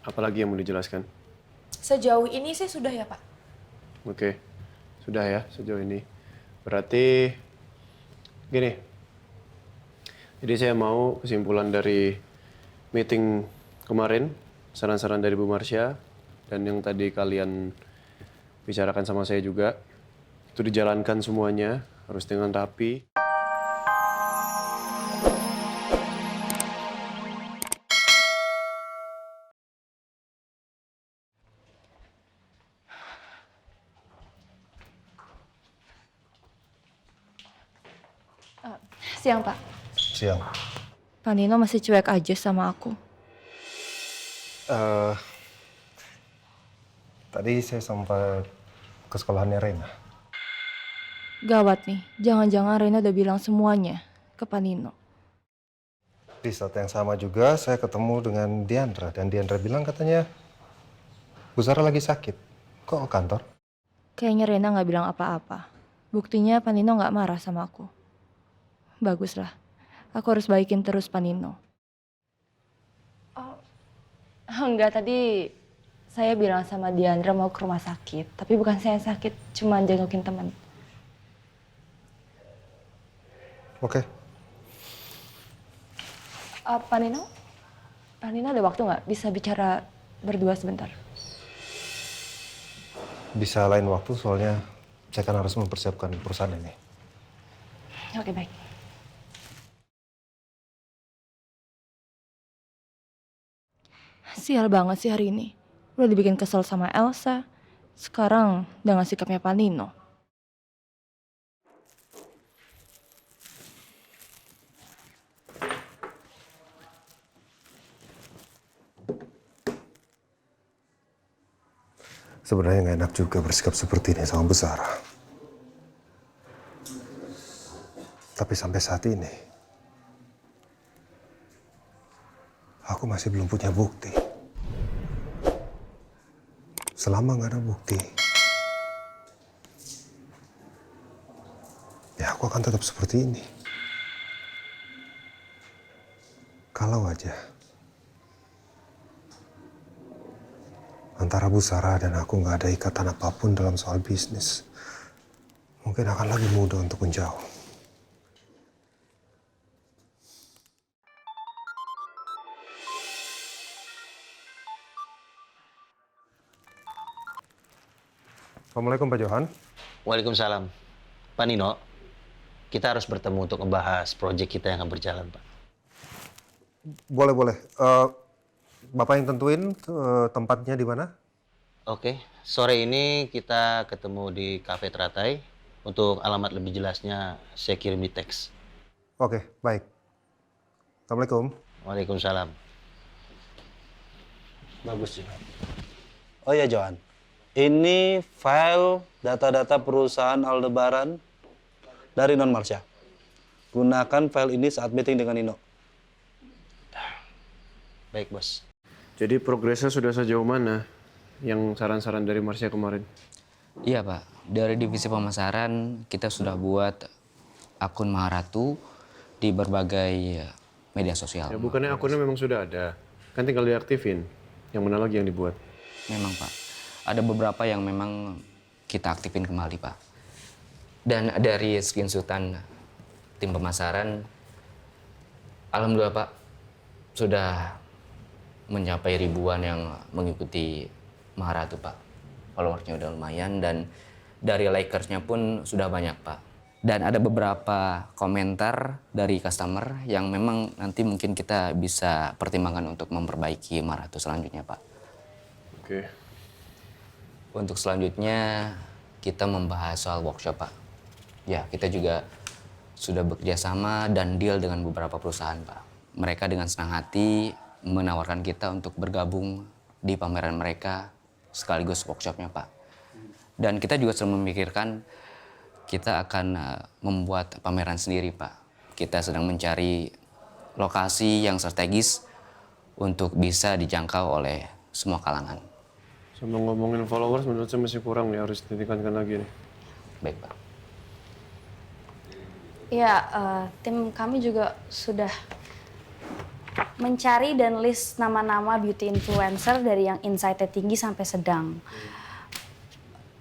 Apalagi yang mau dijelaskan? Sejauh ini sih sudah ya, Pak. Oke, sudah ya sejauh ini. Berarti gini, jadi saya mau kesimpulan dari meeting kemarin, saran-saran dari Bu Marsha, dan yang tadi kalian bicarakan sama saya juga, itu dijalankan semuanya, harus dengan rapi. Siang, Pak. Siang. Pak Nino masih cuek aja sama aku. Eh, Tadi saya sempat ke sekolahannya Rena. Gawat nih, jangan-jangan Rena udah bilang semuanya ke Pak Nino. Di saat yang sama juga saya ketemu dengan Diandra. Dan Diandra bilang katanya Bu Zara lagi sakit. Kok ke kantor? Kayaknya Rena nggak bilang apa-apa. Buktinya Pak Nino nggak marah sama aku. Baguslah, aku harus baikin terus Pak Nino. Oh, enggak, tadi saya bilang sama Diandra mau ke rumah sakit. Tapi bukan saya yang sakit, cuma jengukin teman. Oke. Pak Nino? Pak Nino ada waktu nggak bisa bicara berdua sebentar? Bisa lain waktu soalnya saya kan harus mempersiapkan perusahaan ini. Oke, baik. Sial banget sih hari ini. Udah dibikin kesel sama Elsa. Sekarang dengan sikapnya Pak Nino. Sebenarnya nggak enak juga bersikap seperti ini sama Bu Zara. Tapi sampai saat ini, aku masih belum punya bukti. Selama nggak ada bukti, ya aku akan tetap seperti ini. Kalau aja antara Bu Zara dan aku nggak ada ikatan apapun dalam soal bisnis, mungkin akan lebih mudah untuk menjauh. Assalamualaikum Pak Johan. Waalaikumsalam. Pak Nino, kita harus bertemu untuk membahas proyek kita yang akan berjalan, Pak. Boleh. Bapak yang tentuin tempatnya di mana? Oke, sore ini kita ketemu di Cafe Teratai. Untuk alamat lebih jelasnya, saya kirim di teks. Oke, baik. Assalamualaikum. Waalaikumsalam. Bagus ya. Oh ya Johan, ini file data-data perusahaan Aldebaran dari Non Marsha. Gunakan file ini saat meeting dengan Nino. Baik, Bos. Jadi progresnya sudah sejauh mana yang saran-saran dari Marsha kemarin? Iya Pak, dari divisi pemasaran kita sudah buat akun Maharatu di berbagai media sosial. Ya bukannya akunnya memang sudah ada, kan tinggal diaktifin. Yang mana lagi yang dibuat? Memang Pak, ada beberapa yang memang kita aktifin kembali Pak. Dan dari screenshotan tim pemasaran, alhamdulillah Pak, sudah mencapai ribuan yang mengikuti Maharatu Pak. Followersnya udah lumayan dan dari likersnya pun sudah banyak Pak. Dan ada beberapa komentar dari customer yang memang nanti mungkin kita bisa pertimbangkan untuk memperbaiki Maharatu selanjutnya Pak. Oke. Untuk selanjutnya kita membahas soal workshop Pak. Ya kita juga sudah bekerja sama dan deal dengan beberapa perusahaan Pak. Mereka dengan senang hati menawarkan kita untuk bergabung di pameran mereka sekaligus workshopnya Pak. Dan kita juga sedang memikirkan kita akan membuat pameran sendiri Pak. Kita sedang mencari lokasi yang strategis untuk bisa dijangkau oleh semua kalangan. Sama ngomongin followers menurut saya masih kurang nih, harus ditingkatkan lagi nih. Baik Pak. Ya, tim kami juga sudah mencari dan list nama-nama beauty influencer dari yang insight-nya tinggi sampai sedang.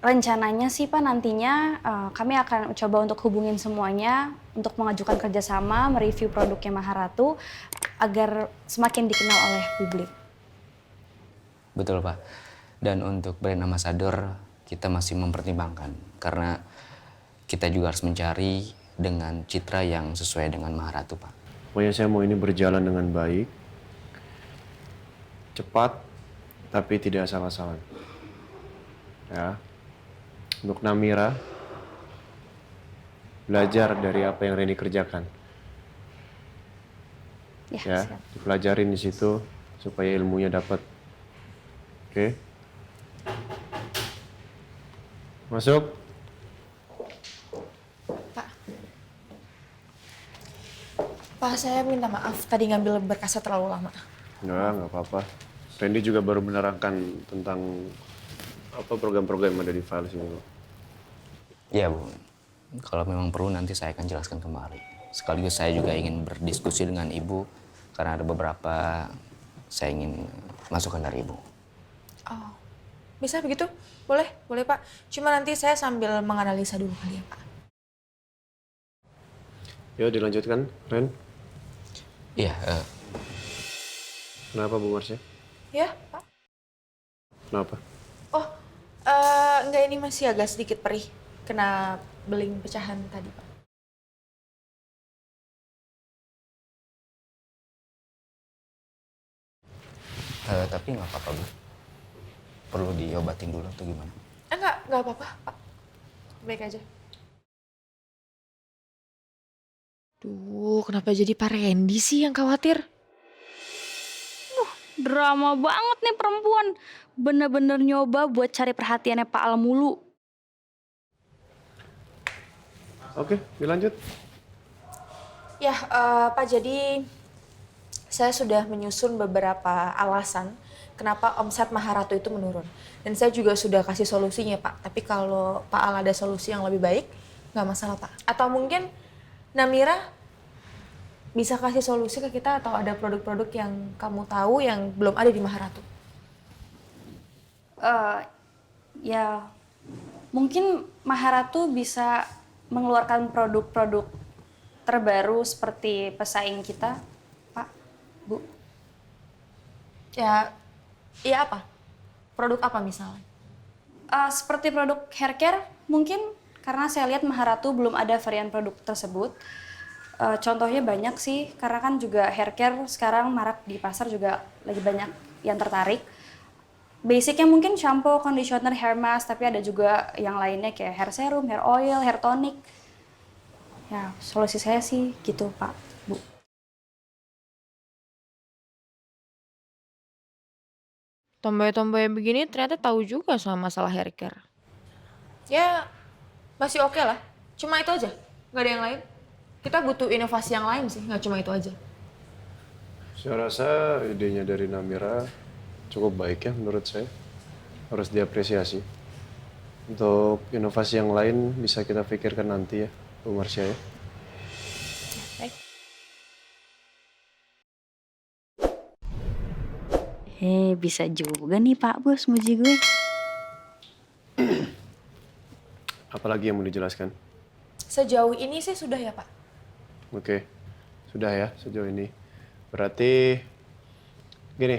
Rencananya sih Pak nantinya kami akan coba untuk hubungin semuanya untuk mengajukan kerjasama, mereview produknya Maharatu agar semakin dikenal oleh publik. Betul Pak. Dan untuk brand ambassador kita masih mempertimbangkan karena kita juga harus mencari dengan citra yang sesuai dengan Maharatu Pak. Pokoknya saya mau ini berjalan dengan baik, cepat, tapi tidak asal-asalan. Ya. Untuk Namira, belajar dari apa yang Reni kerjakan. Ya, Siap. dipelajarin di situ supaya ilmunya dapat. Oke? Masuk. Pak, saya minta maaf tadi ngambil berkasnya terlalu lama. Nggak apa-apa. Randy juga baru menerangkan tentang apa program-program yang ada di file sini. Iya Bu, kalau memang perlu nanti saya akan jelaskan kembali. Sekaligus saya juga ingin berdiskusi dengan Ibu karena ada beberapa saya ingin masukan dari Ibu. Oh, bisa begitu? Boleh, boleh Pak. Cuma nanti saya sambil menganalisa dulu kali ya Pak. Yuk dilanjutkan, Ren. Iya, Kenapa Bu Marsha? Ya, Pak. Kenapa? Oh, enggak, ini masih agak sedikit perih. Kena beling pecahan tadi Pak. tapi nggak apa-apa Bu. Perlu diobatin dulu atau gimana? Enggak apa-apa Pak. Baik aja. Duh, kenapa jadi Pak Randy sih yang khawatir? Drama banget nih perempuan. Bener-bener nyoba buat cari perhatiannya Pak Al mulu. Oke, dilanjut. Ya, Pak, jadi saya sudah menyusun beberapa alasan kenapa omset Maharatu itu menurun. Dan saya juga sudah kasih solusinya, Pak. Tapi kalau Pak Al ada solusi yang lebih baik, nggak masalah, Pak. Atau mungkin Namira bisa kasih solusi ke kita atau ada produk-produk yang kamu tahu yang belum ada di Maharatu. Ya mungkin Maharatu bisa mengeluarkan produk-produk terbaru seperti pesaing kita, Pak, Bu. Ya apa? Produk apa misalnya? Seperti produk hair care mungkin karena saya lihat Maharatu belum ada varian produk tersebut. Contohnya banyak sih, karena kan juga hair care sekarang marak di pasar juga lagi banyak yang tertarik. Basicnya mungkin shampoo, conditioner, hair mask, tapi ada juga yang lainnya kayak hair serum, hair oil, hair tonic. Ya, solusi saya sih gitu, Pak, Bu. Tomboy-tomboy begini ternyata tahu juga soal masalah hair care. Ya, masih oke lah. Cuma itu aja, nggak ada yang lain. Kita butuh inovasi yang lain sih, nggak cuma itu aja. Saya rasa idenya dari Namira cukup baik ya menurut saya. Harus diapresiasi. Untuk inovasi yang lain bisa kita pikirkan nanti ya, Bu Marsha ya. Baik. Bisa juga nih Pak Bos muji gue. Apalagi yang mau dijelaskan? Sejauh ini sih sudah ya, Pak. Oke, sudah ya sejauh ini. Berarti gini,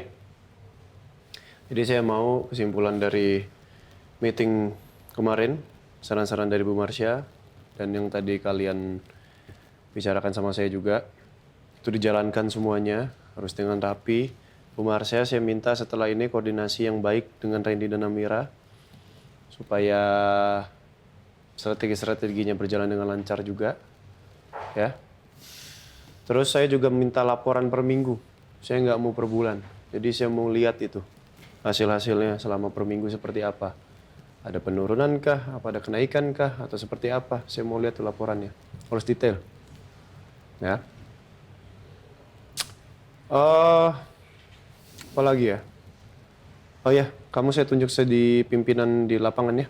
jadi saya mau kesimpulan dari meeting kemarin, saran-saran dari Bu Marsha, dan yang tadi kalian bicarakan sama saya juga, itu dijalankan semuanya, harus dengan rapi. Bu Marsha, saya minta setelah ini koordinasi yang baik dengan Randy dan Amira, supaya strategi-strateginya berjalan dengan lancar juga, ya. Terus saya juga minta laporan per minggu. Saya nggak mau per bulan. Jadi saya mau lihat itu hasil-hasilnya selama per minggu seperti apa. Ada penurunan kah? Apa ada kenaikan kah? Atau seperti apa? Saya mau lihat tuh laporannya. Harus detail. Ya. Apa lagi ya? Oh ya, kamu saya tunjuk saya di pimpinan di lapangan ya.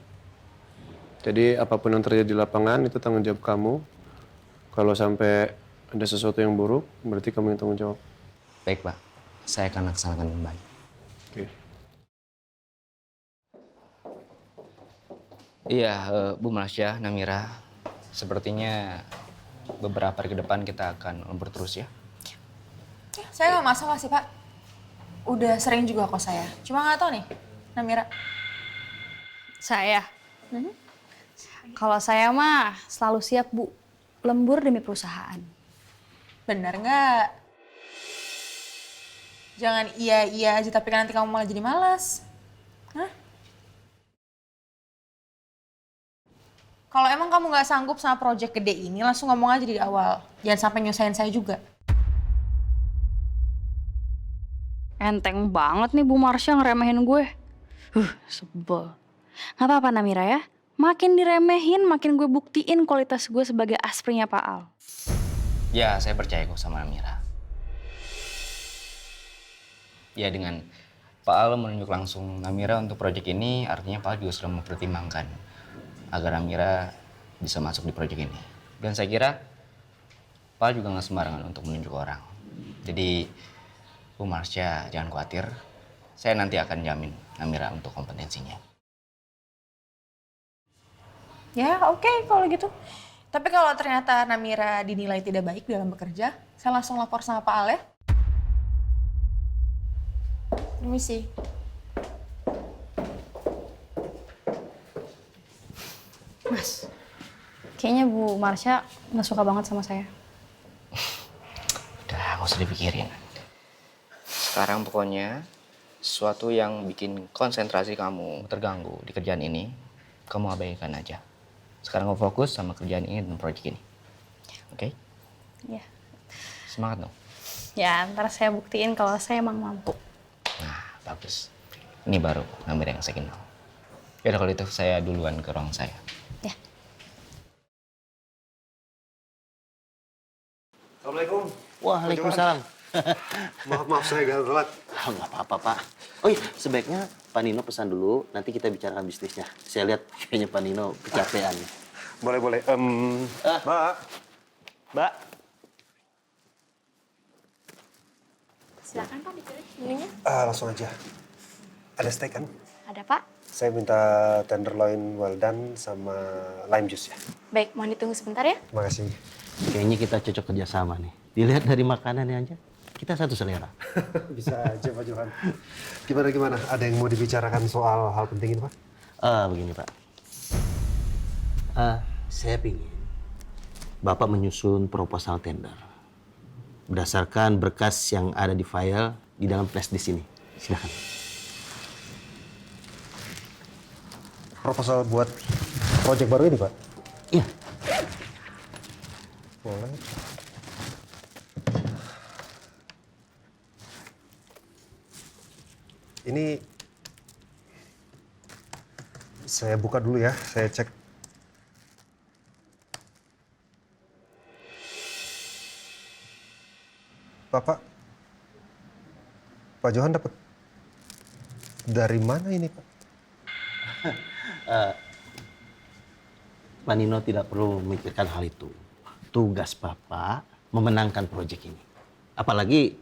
Jadi apapun yang terjadi di lapangan itu tanggung jawab kamu. Kalau sampai ada sesuatu yang buruk, berarti kamu yang tanggung jawab. Baik Pak, saya akan laksanakan dengan baik. Oke. Iya, Bu Marsha, Namira, sepertinya beberapa hari ke depan kita akan lembur terus ya. Saya nggak masalah sih, Pak. Udah sering juga kok saya. Cuma nggak tahu nih, Namira. Saya? Kalau saya mah selalu siap, Bu. Lembur demi perusahaan. Bener nggak? Jangan iya-iya aja tapi kan nanti kamu malah jadi malas. Hah? Kalau emang kamu nggak sanggup sama proyek gede ini, langsung ngomong aja di awal. Jangan sampai nyusahin saya juga. Enteng banget nih Bu Marsha ngeremehin gue. Sebel. Gak apa-apa Namira ya. Makin diremehin, makin gue buktiin kualitas gue sebagai asprinya Pak Al. Ya, saya percaya kok sama Namira. Ya, dengan Pak Al menunjuk langsung Namira untuk proyek ini, artinya Pak Al juga sudah mempertimbangkan agar Namira bisa masuk di proyek ini. Dan saya kira Pak Al juga nggak sembarangan untuk menunjuk orang. Jadi, Bu Marsha jangan khawatir, saya nanti akan jamin Namira untuk kompetensinya. Ya oke kalau gitu. Tapi kalau ternyata Namira dinilai tidak baik dalam bekerja, saya langsung lapor sama Pak Al ya. Permisi. Mas, kayaknya Bu Marsha nggak suka banget sama saya. Udah, nggak usah dipikirin. Sekarang pokoknya sesuatu yang bikin konsentrasi kamu terganggu di kerjaan ini, kamu abaikan aja. Sekarang kamu fokus sama kerjaan ini dan proyek ini. Oke? Ya. Semangat dong. Ya, ntar saya buktiin kalau saya emang mampu. Nah, bagus. Ini baru Namira yang saya kenal. Yaudah kalau itu saya duluan ke ruang saya. Ya. Assalamualaikum. Waalaikumsalam. Maaf saya agak telat. Nggak apa-apa, Pak. Oh iya, sebaiknya Pak Nino pesan dulu, nanti kita bicarakan bisnisnya. Saya lihat kayaknya Pak Nino kecapean. Boleh. Mbak. Silakan Pak dipilih menunya. Langsung aja. Ada steak kan? Ada Pak. Saya minta tenderloin well done sama lime juice ya. Baik, mohon ditunggu sebentar ya. Terima kasih. Kayaknya kita cocok kerjasama nih. Dilihat dari makanannya aja, kita satu selera. Bisa aja Pak Johan. Gimana? Ada yang mau dibicarakan soal hal penting ini Pak? Begini Pak. Saya pingin Bapak menyusun proposal tender. Berdasarkan berkas yang ada di file di dalam flash disk ini. Silakan. Proposal buat proyek baru ini Pak? Iya. Boleh. Ini saya buka dulu ya, saya cek. Pak Johan dapat dari mana ini Pak? Pak Nino tidak perlu memikirkan hal itu. Tugas Bapak memenangkan proyek ini. Apalagi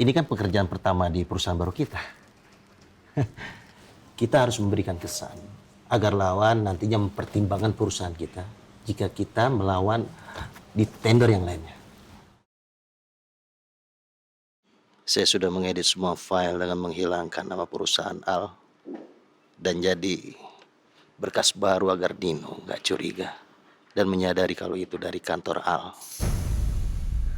ini kan pekerjaan pertama di perusahaan baru kita. Kita harus memberikan kesan agar lawan nantinya mempertimbangkan perusahaan kita jika kita melawan di tender yang lainnya. Saya sudah mengedit semua file dengan menghilangkan nama perusahaan Al dan jadi berkas baru agar Dino nggak curiga dan menyadari kalau itu dari kantor Al.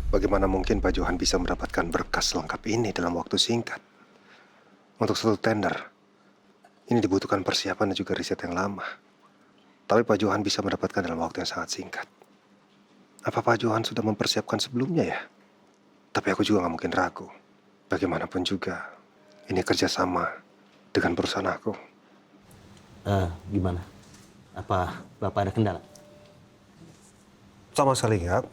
Bagaimana mungkin Pak Johan bisa mendapatkan berkas lengkap ini dalam waktu singkat? Untuk satu tender, ini dibutuhkan persiapan dan juga riset yang lama. Tapi Pak Johan bisa mendapatkan dalam waktu yang sangat singkat. Apa Pak Johan sudah mempersiapkan sebelumnya ya? Tapi aku juga nggak mungkin ragu. Bagaimanapun juga, ini kerjasama dengan perusahaan aku. Gimana? Apa Bapak ada kendala? Sama sekali nggak.